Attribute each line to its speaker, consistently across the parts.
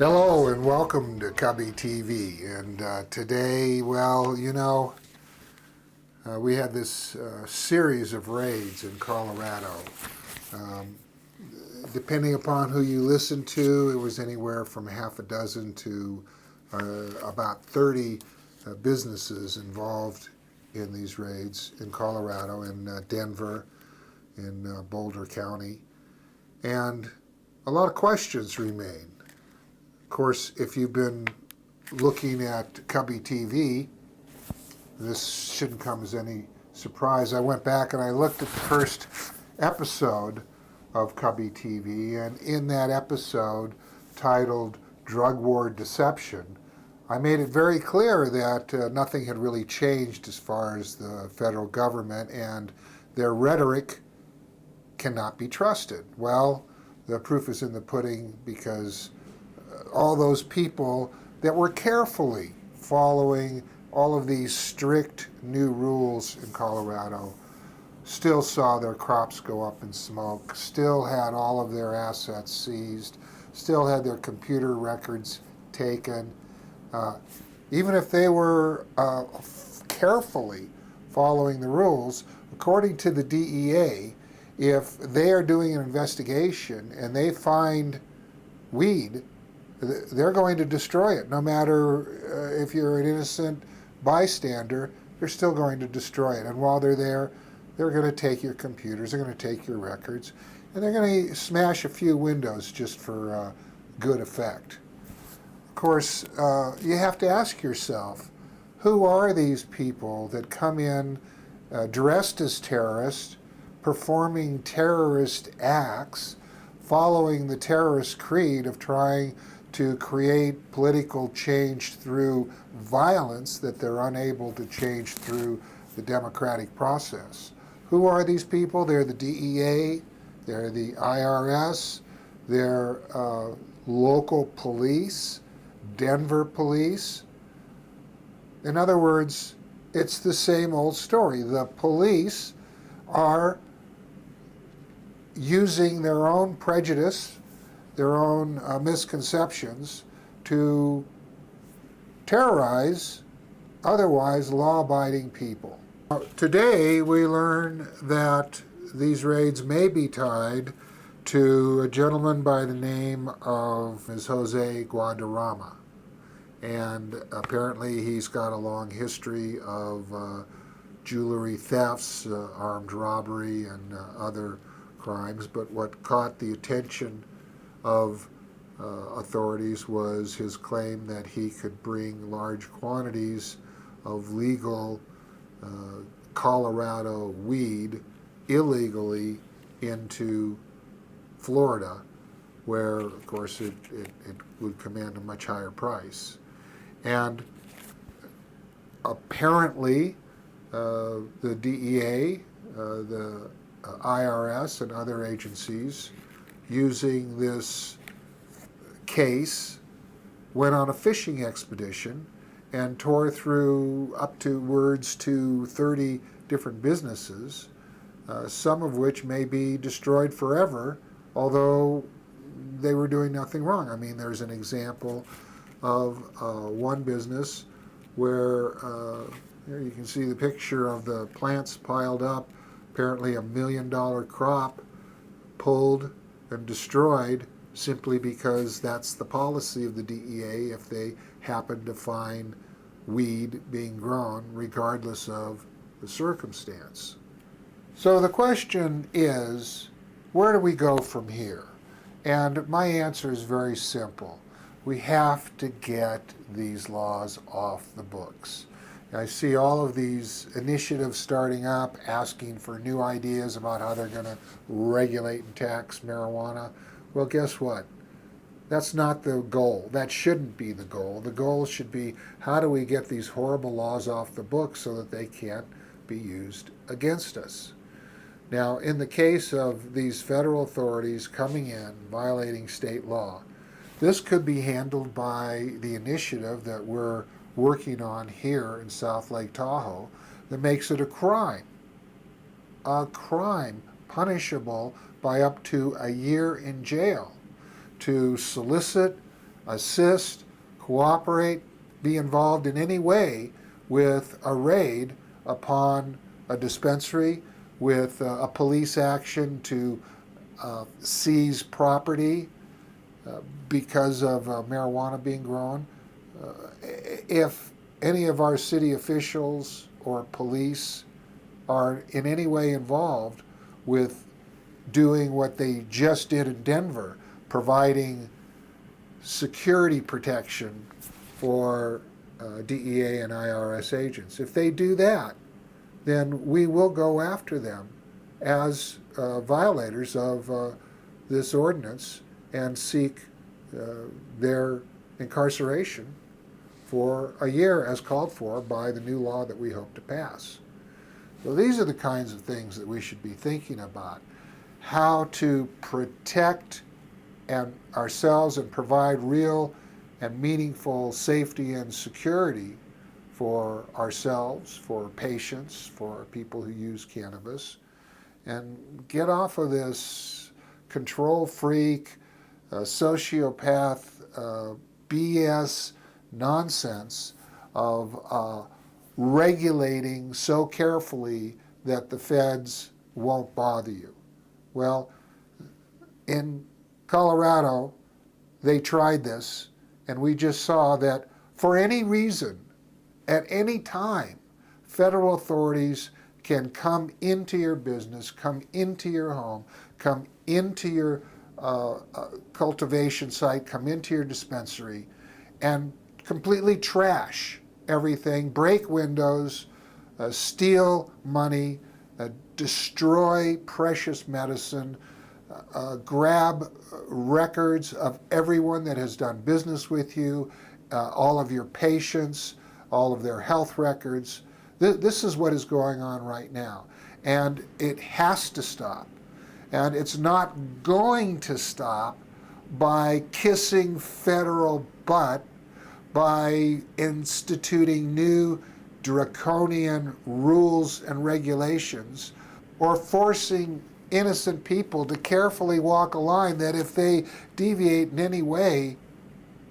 Speaker 1: Hello and welcome to Kubby TV. And today, well, we had this series of raids in Colorado. Um, Depending upon who you listen to, it was anywhere from half a dozen to about 30 businesses involved in these raids in Colorado, in Denver, in Boulder County. And a lot of questions remain. Of course, if you've been looking at Kubby TV, this shouldn't come as any surprise. I went back and I looked at the first episode of Kubby TV, and in that episode titled Drug War Deception, I made it very clear that nothing had really changed as far as the federal government, and their rhetoric cannot be trusted. Well, the proof is in the pudding, because all those people that were carefully following all of these strict new rules in Colorado still saw their crops go up in smoke, still had all of their assets seized, still had their computer records taken. Even if they were carefully following the rules, according to the DEA, if they are doing an investigation and they find weed, they're going to destroy it. No matter if you're an innocent bystander, they're still going to destroy it. And while they're there, they're going to take your computers, they're going to take your records, and they're going to smash a few windows just for good effect. Of course, you have to ask yourself, who are these people that come in dressed as terrorists, performing terrorist acts, following the terrorist creed of trying to create political change through violence that they're unable to change through the democratic process? Who are these people? They're the DEA, they're the IRS, they're local police, Denver police. In other words, it's the same old story. The police are using their own prejudice, their own misconceptions to terrorize otherwise law-abiding people. Today we learn that these raids may be tied to a gentleman by the name of Ms. Jose Guadarrama. And apparently he's got a long history of jewelry thefts, armed robbery, and other crimes. But what caught the attention of authorities was his claim that he could bring large quantities of legal Colorado weed illegally into Florida, where, of course, it would command a much higher price. And apparently, the DEA, the IRS, and other agencies using this case went on a fishing expedition and tore through upwards to 30 different businesses, some of which may be destroyed forever, although they were doing nothing wrong. I mean, there's an example of one business where here you can see the picture of the plants piled up, apparently $1 million crop pulled and destroyed simply because that's the policy of the DEA if they happen to find weed being grown regardless of the circumstance. So the question is, where do we go from here? And my answer is very simple. We have to get these laws off the books. I see all of these initiatives starting up, asking for new ideas about how they're going to regulate and tax marijuana. Well, guess what? That's not the goal. That shouldn't be the goal. The goal should be, how do we get these horrible laws off the books so that they can't be used against us? Now, in the case of these federal authorities coming in, violating state law, this could be handled by the initiative that we're working on here in South Lake Tahoe that makes it a crime punishable by up to a year in jail to solicit assist, cooperate, be involved in any way with a raid upon a dispensary, with a police action to seize property because of marijuana being grown. If any of our city officials or police are in any way involved with doing what they just did in Denver, providing security protection for DEA and IRS agents. If they do that, then we will go after them as violators of this ordinance and seek their incarceration for a year as called for by the new law that we hope to pass. So these are the kinds of things that we should be thinking about. How to protect ourselves and provide real and meaningful safety and security for ourselves, for patients, for people who use cannabis, and get off of this control freak, sociopath, BS nonsense of regulating so carefully that the feds won't bother you. Well, in Colorado, they tried this, and we just saw that for any reason, at any time, federal authorities can come into your business, come into your home, come into your cultivation site, come into your dispensary, and completely trash everything, break windows, steal money, destroy precious medicine, grab records of everyone that has done business with you, all of your patients, all of their health records. This is what is going on right now, and it has to stop. And it's not going to stop by kissing federal butt, by instituting new draconian rules and regulations, or forcing innocent people to carefully walk a line that if they deviate in any way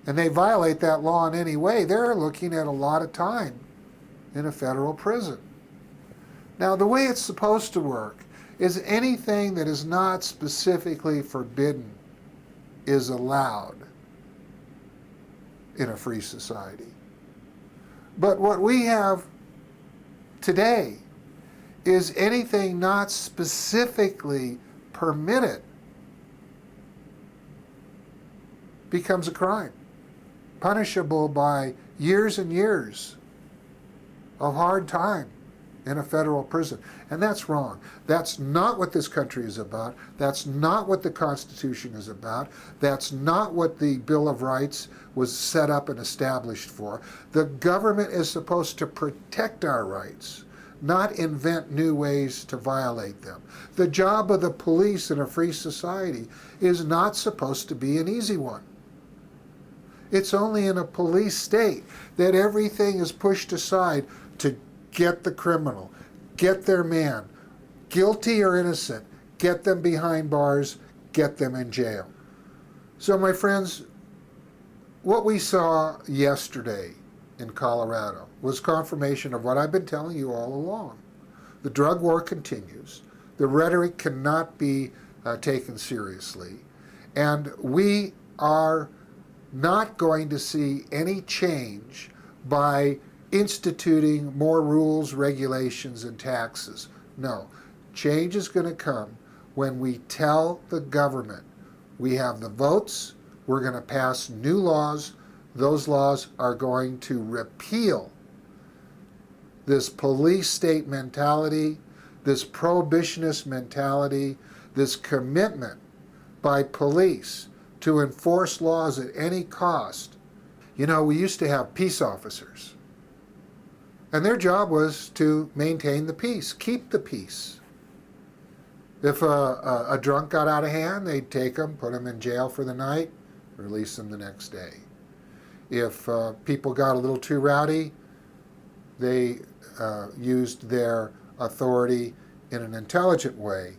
Speaker 1: and they violate that law in any way, they're looking at a lot of time in a federal prison. Now, the way it's supposed to work is anything that is not specifically forbidden is allowed in a free society. But what we have today is anything not specifically permitted becomes a crime, punishable by years and years of hard time in a federal prison. And that's wrong. That's not what this country is about. That's not what the Constitution is about. That's not what the Bill of Rights was set up and established for. The government is supposed to protect our rights, not invent new ways to violate them. The job of the police in a free society is not supposed to be an easy one. It's only in a police state that everything is pushed aside to get the criminal, get their man, guilty or innocent, get them behind bars, get them in jail. So my friends, what we saw yesterday in Colorado was confirmation of what I've been telling you all along. The drug war continues. The rhetoric cannot be taken seriously. And we are not going to see any change by instituting more rules, regulations, and taxes. No, change is going to come when we tell the government we have the votes, we're going to pass new laws, those laws are going to repeal this police state mentality, this prohibitionist mentality, this commitment by police to enforce laws at any cost. You know, we used to have peace officers, and their job was to maintain the peace, keep the peace. If a drunk got out of hand, they'd take him, put him in jail for the night, release him the next day. If people got a little too rowdy, they used their authority in an intelligent way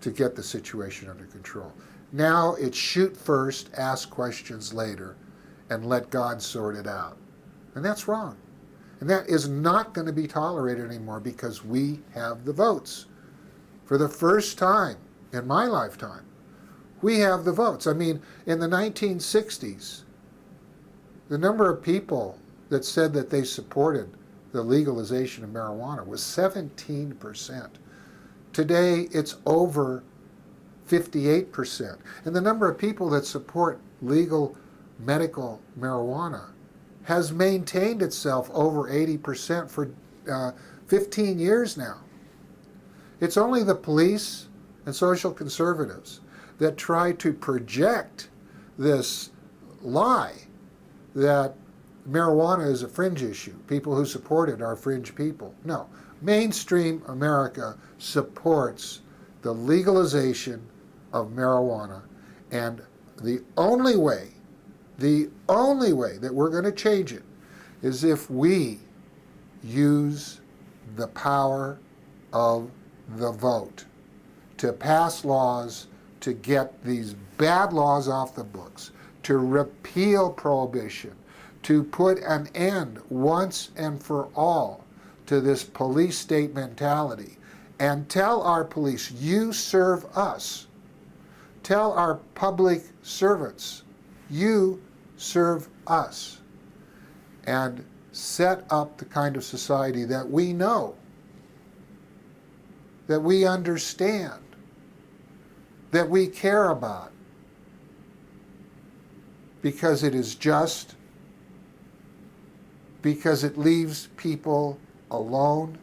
Speaker 1: to get the situation under control. Now it's shoot first, ask questions later, and let God sort it out. And that's wrong. And that is not going to be tolerated anymore because we have the votes. For the first time in my lifetime, we have the votes. I mean, in the 1960s, the number of people that said that they supported the legalization of marijuana was 17%. Today, it's over 58%. And the number of people that support legal medical marijuana has maintained itself over 80% for 15 years now. It's only the police and social conservatives that try to project this lie that marijuana is a fringe issue. People who support it are fringe people. No, mainstream America supports the legalization of marijuana, and the only way that we're going to change it is if we use the power of the vote to pass laws to get these bad laws off the books, to repeal prohibition, to put an end once and for all to this police state mentality, and tell our police, you serve us. Tell our public servants, you serve us. And set up the kind of society that we know, that we understand, that we care about, because it is just, because it leaves people alone,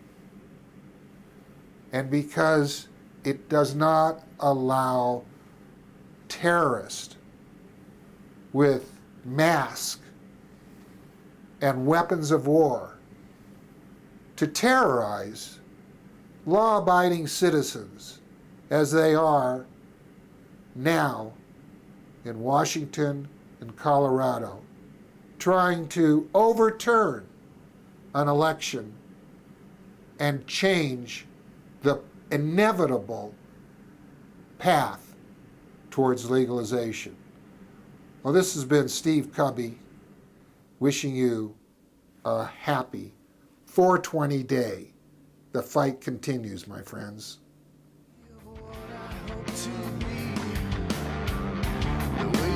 Speaker 1: and because it does not allow terrorists with masks and weapons of war to terrorize law-abiding citizens as they are now in Washington and Colorado, trying to overturn an election and change the inevitable path towards legalization. Well, this has been Steve Kubby wishing you a happy 420 day. The fight continues, my friends.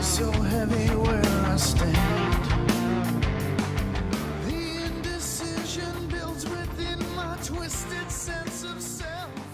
Speaker 2: So heavy where I stand. The indecision builds within my twisted sense of self.